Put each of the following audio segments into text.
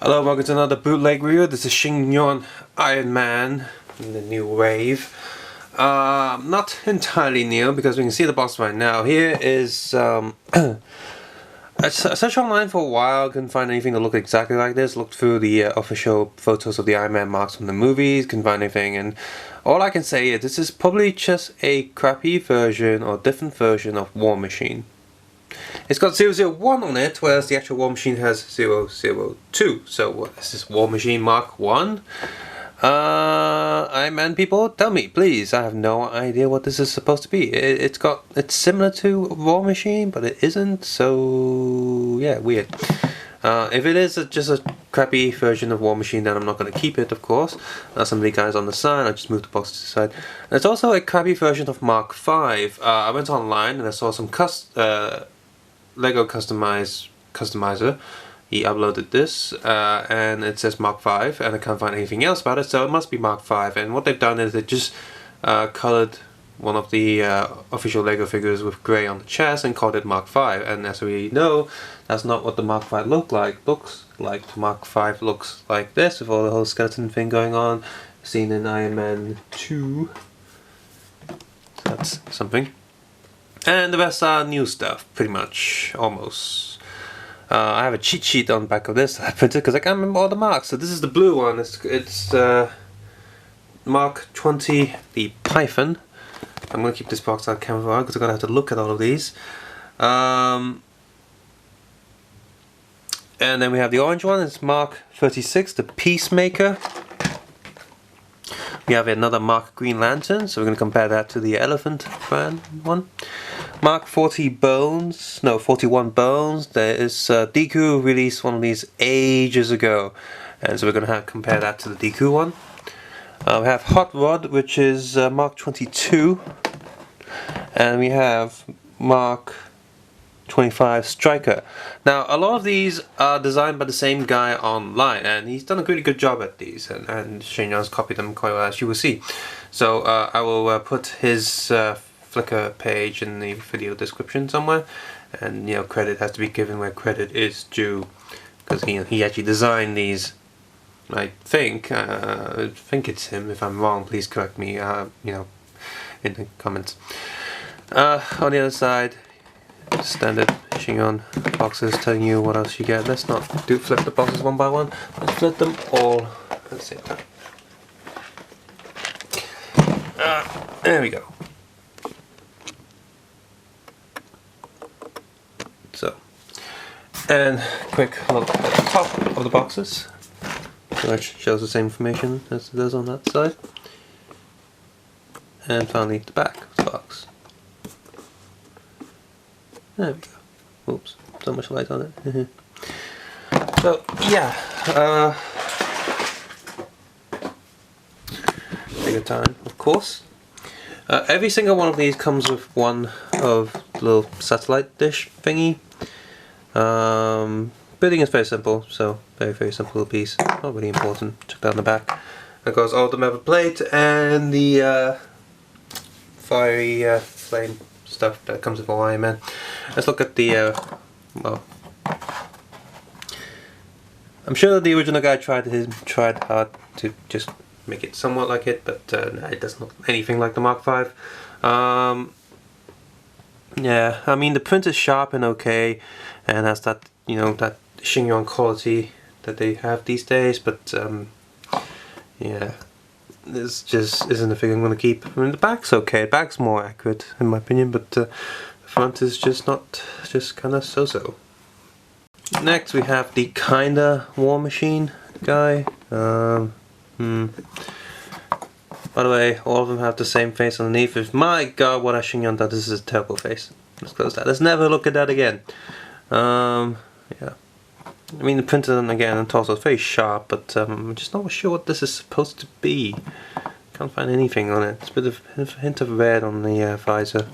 Hello, welcome to another bootleg review. This is Sheng Yuan Iron Man in the new wave. Not entirely new because we can see the box right now. Here is I searched online for a while, couldn't find anything that looked exactly like this. Looked through the official photos of the Iron Man marks from the movies, couldn't find anything, and all I can say is this is probably just a crappy version or different version of War Machine. It's got 001 on it, whereas the actual War Machine has 002. So what is this, War Machine Mark 1? Iron Man people, tell me, please. I have no idea what this is supposed to be. It's similar to War Machine, but it isn't, so yeah, weird. If it is just a crappy version of War Machine, then I'm not going to keep it, of course. Some of the guys on the side, I just moved the box to the side. And it's also a crappy version of Mark 5. I went online and I saw some Lego customizer. He uploaded this and it says Mark 5, and I can't find anything else about it, so it must be Mark 5. And what they've done is they just colored one of the official Lego figures with grey on the chest and called it Mark 5. And as we know, that's not what the Mark 5 looks like. The Mark 5 looks like this, with all the whole skeleton thing going on, seen in Iron Man 2. So that's something. And the rest are new stuff, pretty much, almost. I have a cheat sheet on the back of this that I printed because I can't remember all the marks. So this is the blue one. It's Mark 20, the Python. I'm going to keep this box out camera because I'm going to have to look at all of these. And then we have the orange one. It's Mark 36, the Peacemaker. We have another Mark Green Lantern, so we're going to compare that to the Elephant brand one. Mark 41 Bones. There is Deku released one of these ages ago, and so we're going to compare that to the Deku one. We have Hot Rod, which is Mark 22, and we have Mark 25 Stryker. Now, a lot of these are designed by the same guy online, and he's done a really good job at these, and Sheng has copied them quite well, as you will see. So I will put his Flickr page in the video description somewhere, and credit has to be given where credit is due, because he actually designed these. I think it's him. If I'm wrong, please correct me in the comments. On the other side, standard Sheng boxes telling you what else you get. Let's not flip the boxes one by one. Let's flip them all at the same time. There we go. So, and quick look at the top of the boxes, which shows the same information as it does on that side. And finally the back of the box. There we go. Oops, so much light on it. So yeah, take your time, of course. Every single one of these comes with one of the little satellite dish thingy. Building is very simple, so very simple little piece. Not really important. Check down the back. Of course, all the metal plate and the fiery flame stuff that comes with all Iron Man. Let's look at the well, I'm sure the original guy tried hard to just make it somewhat like it, but no, it doesn't look anything like the Mark 5. Yeah, I mean the print is sharp and okay, and has that that Sheng Yuan quality that they have these days, but yeah, this just isn't a figure I'm going to keep. I mean the back's okay, the back's more accurate in my opinion, but the front is just kind of so-so. Next we have the kinda War Machine guy. By the way, all of them have the same face underneath. My god, what has Sheng Yuan done? This is a terrible face. Let's close that. Let's never look at that again. Yeah. I mean the printer again and torso is very sharp, but I'm just not sure what this is supposed to be. Can't find anything on it. It's a bit of a hint of red on the visor.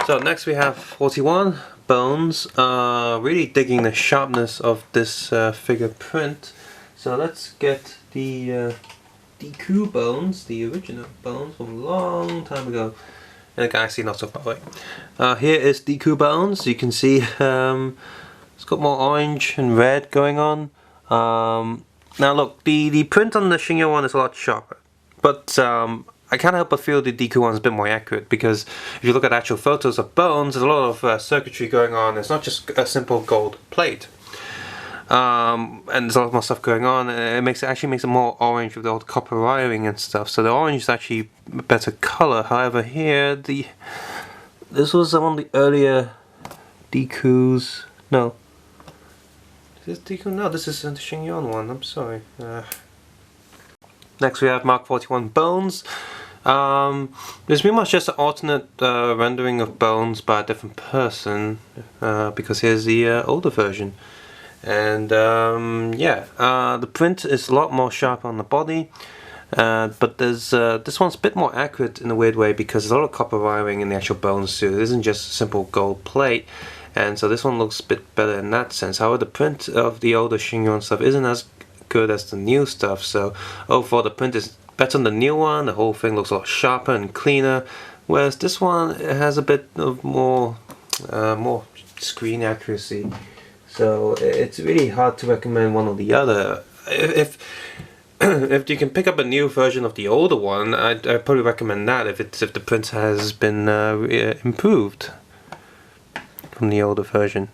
So next we have 41 Bones. Really digging the sharpness of this figure print. So let's get the Deku Bones, the original Bones from a long time ago. in a galaxy not so far away. Here is Deku Bones. You can see it's got more orange and red going on. Now look, the print on the Sheng one is a lot sharper, but I can't help but feel the Deku one is a bit more accurate, because if you look at actual photos of Bones, there's a lot of circuitry going on. It's not just a simple gold plate. And there's a lot more stuff going on. It actually makes it more orange with all the copper wiring and stuff. So the orange is actually a better color. However, here this was one of the earlier Dekus. No, is this Deku? No, this is the Sheng one. I'm sorry. Next we have Mark 41 Bones. There's pretty much just an alternate rendering of Bones by a different person, because here's the older version. And the print is a lot more sharp on the body, but there's this one's a bit more accurate in a weird way, because there's a lot of copper wiring in the actual Bones suit. It isn't just a simple gold plate, and so this one looks a bit better in that sense. However, the print of the older Sheng stuff isn't as good as the new stuff, so overall the print is better than the new one. The whole thing looks a lot sharper and cleaner, whereas this one has a bit of more screen accuracy. So it's really hard to recommend one or the other. If you can pick up a new version of the older one, I'd probably recommend that if the print has been improved from the older version.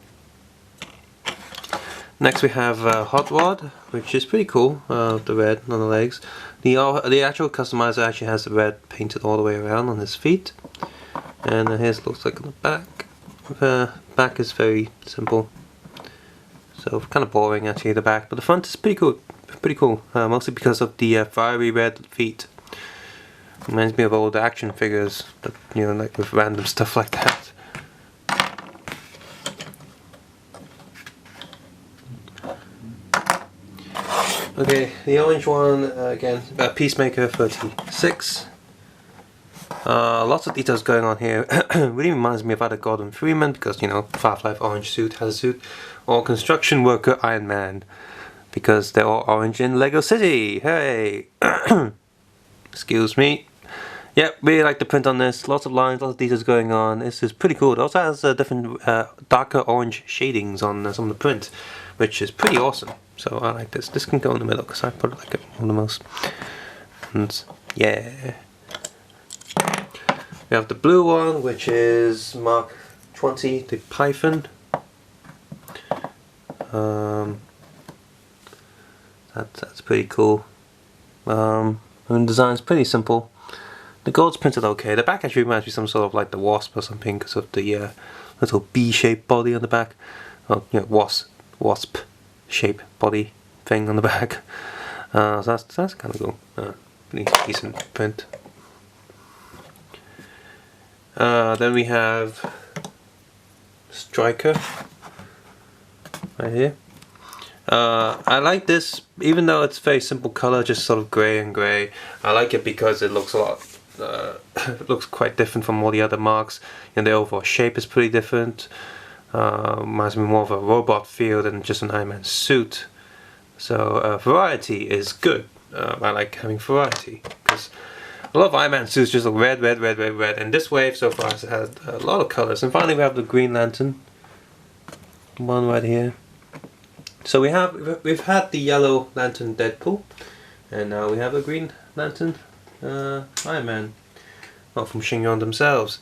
Next we have Hot Rod, which is pretty cool. The red on the legs. The actual customizer actually has the red painted all the way around on his feet, and his looks like on the back. The back is very simple. So kind of boring actually, the back, but the front is pretty cool. Mostly because of the fiery red feet. Reminds me of old action figures, that, you know, like with random stuff like that. Okay, the orange one again, Peacemaker 36. Lots of details going on here. Really reminds me of either Gordon Freeman, because, you know, Firefly orange suit has a suit, or construction worker Iron Man, because they're all orange in Lego City. Hey! Excuse me. Yep, really like the print on this. Lots of lines, lots of details going on. This is pretty cool. It also has different darker orange shadings on some of the print, which is pretty awesome. So I like this. This can go in the middle, because I probably like it one of the most. And yeah. We have the blue one, which is Mark 20, the Python. That's pretty cool. And the design's pretty simple. The gold's printed okay. The back actually reminds me of some sort of like the Wasp or something, because of the little B-shaped body on the back. Oh, yeah, wasp shape body thing on the back. So that's kind of cool. Pretty decent print. Then we have Stryker right here. I like this, even though it's very simple color, just sort of grey and grey. I like it because it looks a lot, it looks quite different from all the other marks, and the overall shape is pretty different. Reminds me more of a robot feel than just an Iron Man suit. So variety is good. I like having variety, because a lot of Iron Man suits just look red, and this wave so far has had a lot of colors. And finally we have the Green Lantern, one right here. So we've had the Yellow Lantern Deadpool, and now we have a Green Lantern Iron Man, well, from Sheng themselves.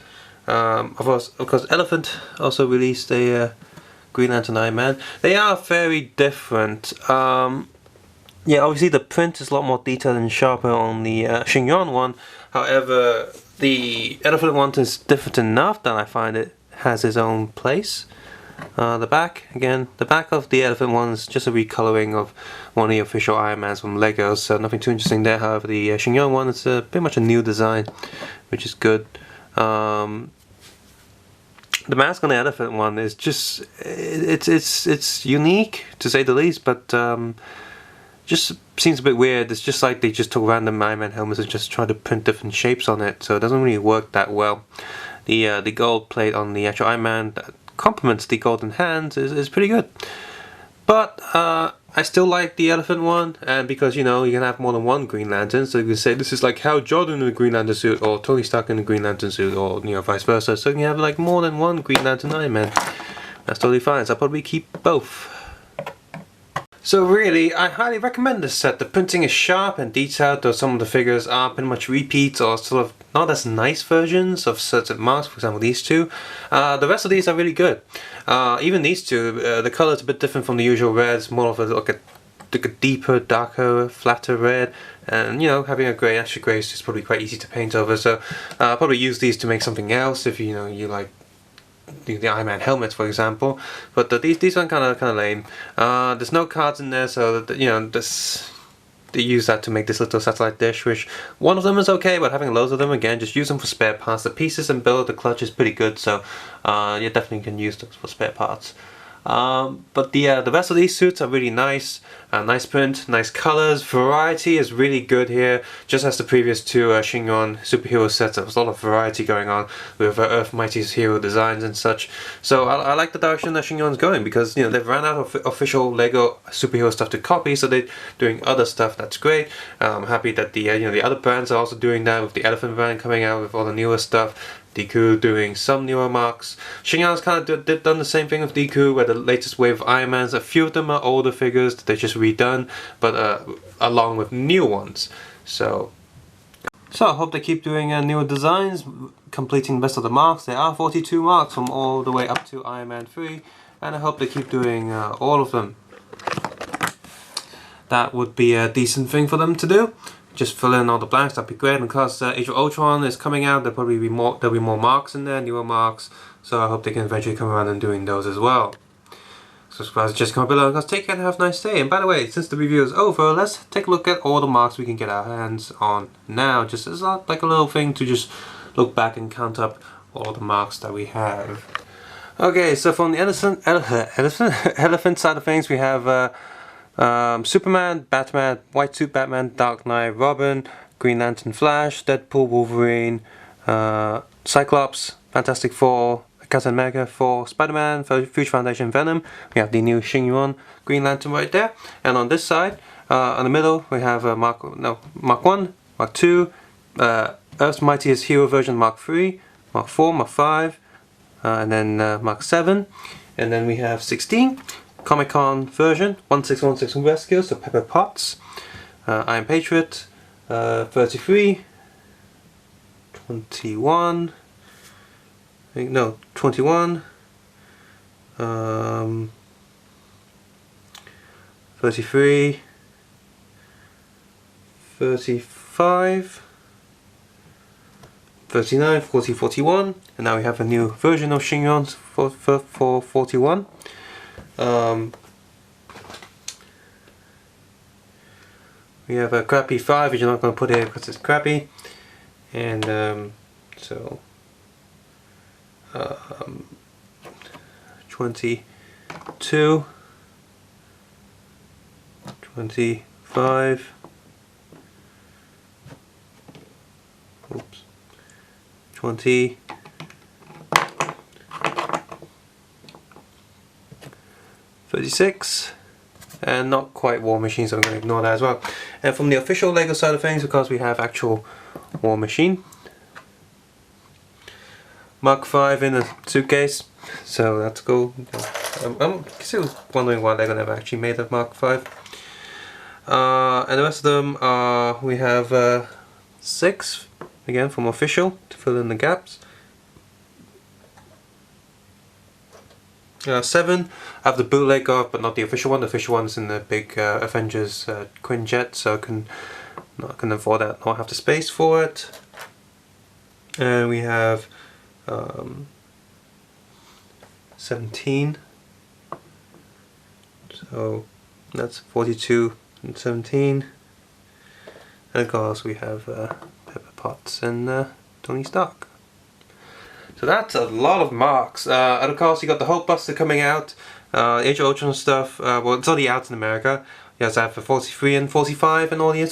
Of course, Elephant also released a Green Lantern Iron Man. They are very different. Yeah, obviously the print is a lot more detailed and sharper on the Sheng one. However, the Elephant one is different enough that I find it has its own place. The back, again, the back of the Elephant one is just a recoloring of one of the official Iron Mans from Lego, so nothing too interesting there. However, the Sheng one is pretty much a new design, which is good. The mask on the Elephant one is just, it's unique to say the least, but just seems a bit weird. It's just like they just took random Iron Man helmets and just tried to print different shapes on it, so it doesn't really work that well. The gold plate on the actual Iron Man that complements the golden hands is pretty good. But I still like the elephant one, and because you know you can have more than one Green Lantern, so you can say this is like Hal Jordan in the Green Lantern suit, or Tony Stark in the Green Lantern suit, or you know vice versa. So you can have like more than one Green Lantern Iron Man. That's totally fine. So I'll probably keep both. So really, I highly recommend this set. The printing is sharp and detailed, though some of the figures are pretty much repeats or sort of not as nice versions of certain marks, for example these two. The rest of these are really good. Even these two, the color is a bit different from the usual red. It's more of like a deeper, darker, flatter red. And you know, having a grey, extra grey is probably quite easy to paint over. So I'll probably use these to make something else if you know you like the Iron Man helmets, for example. But these are kind of lame. There's no cards in there, so you know they use that to make this little satellite dish, which one of them is okay, but having loads of them, again, just use them for spare parts. The pieces and build, the clutch is pretty good, so you definitely can use those for spare parts. But the rest of these suits are really nice. Nice print, nice colors, variety is really good here. Just as the previous two Sheng Yuan superhero sets, there was a lot of variety going on with Earth Mighty's hero designs and such. So I like the direction that Sheng Yuan's going, because you know they've ran out of official Lego superhero stuff to copy, so they're doing other stuff that's great. I'm happy that the you know the other brands are also doing that, with the Elephant brand coming out with all the newer stuff. Deku doing some newer marks. Sheng Yuan's kind of done the same thing with Deku, where the latest wave of Iron Mans, a few of them are older figures that they just redone, but along with new ones. So I hope they keep doing newer designs, completing the rest of the marks. There are 42 marks from all the way up to Iron Man 3, and I hope they keep doing all of them. That would be a decent thing for them to do. Just fill in all the blanks, that'd be great. And because Age of Ultron is coming out, there'll be more marks in there, newer marks. So I hope they can eventually come around and doing those as well. Subscribe, just comment below, guys. Take care and have a nice day. And by the way, since the review is over, let's take a look at all the marks we can get our hands on now. Just as like a little thing to just look back and count up all the marks that we have. Okay, so from the elephant side of things, we have Superman, Batman, White Suit Batman, Dark Knight, Robin, Green Lantern, Flash, Deadpool, Wolverine, Cyclops, Fantastic Four, Captain America, Thor, Spider-Man, Future Foundation, Venom. We have the new Sheng Yuan Green Lantern right there. And on this side, on the middle, we have Mark 1, Mark 2, Earth's Mightiest Hero version Mark 3, Mark 4, Mark 5, and then Mark 7. And then we have 16. Comic-Con version, 1616 Rescue, so Pepper Potts, Iron Patriot, 33, 21, 21, 33, 35, 39, 40, 41, and now we have a new version of Sheng Yuan for 41. We have a crappy 5, which you're not going to put here because it's crappy, and 22, 25, oops, 20, 36, and not quite War Machine, so I'm going to ignore that as well. And from the official Lego side of things, because we have actual War Machine, Mark 5 in a suitcase, so that's cool. I'm still wondering why Lego never actually made a Mark 5. And the rest of them are, we have 6, again from official, to fill in the gaps. 7, I have the bootleg of, but not the official one. The official one is in the big Avengers Quinjet, so I can afford that, not have the space for it. And we have 17, so that's 42 and 17. And of course we have Pepper Potts and Tony Stark. So that's a lot of marks. And of course you got the Hulkbuster coming out, Age of Ultron stuff, well it's already out in America. You also have the 43 and 45 and all the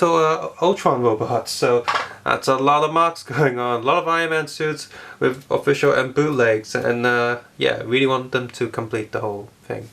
Ultron robots. So that's a lot of marks going on. A lot of Iron Man suits with official and bootlegs. And yeah, really want them to complete the whole thing.